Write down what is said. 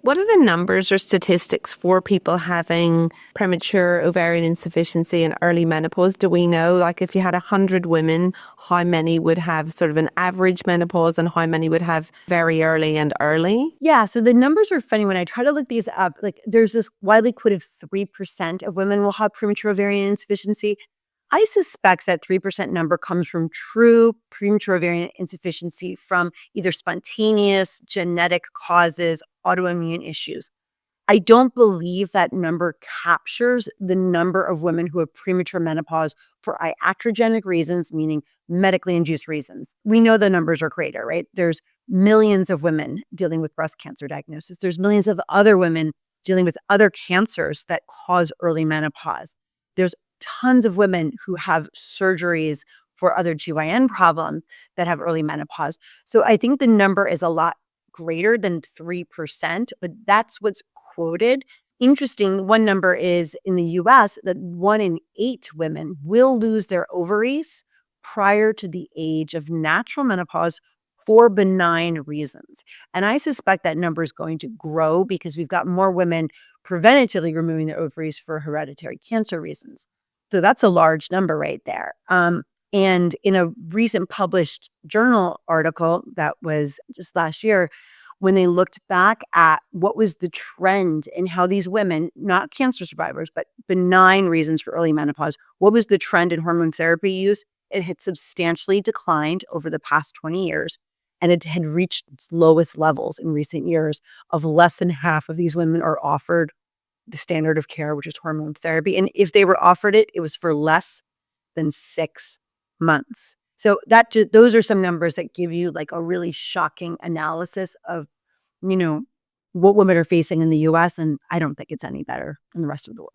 What are the numbers or statistics for people having premature ovarian insufficiency and early menopause? Do we know, like, if you had 100 women, how many would have sort of an average menopause and how many would have very early and early? Yeah, so the numbers are funny. When I try to look these up, like there's this widely quoted 3% of women will have premature ovarian insufficiency. I suspect that 3% number comes from true premature ovarian insufficiency from either spontaneous, genetic causes, autoimmune issues. I don't believe that number captures the number of women who have premature menopause for iatrogenic reasons, meaning medically induced reasons. We know the numbers are greater, right? There's millions of women dealing with breast cancer diagnosis. There's millions of other women dealing with other cancers that cause early menopause. There's tons of women who have surgeries for other GYN problems that have early menopause. So I think the number is a lot greater than 3%, but that's what's quoted. Interesting, one number is in the US that 1 in 8 women will lose their ovaries prior to the age of natural menopause for benign reasons. And I suspect that number is going to grow because we've got more women preventatively removing their ovaries for hereditary cancer reasons. So that's a large number right there. And in a recent published journal article that was just last year, when they looked back at what was the trend in how these women, not cancer survivors, but benign reasons for early menopause, what was the trend in hormone therapy use? It had substantially declined over the past 20 years, and it had reached its lowest levels in recent years of less than half of these women are offered the standard of care, which is hormone therapy. And if they were offered it, it was for less than 6 months. So those are some numbers that give you like a really shocking analysis of, what women are facing in the US. And I don't think it's any better in the rest of the world.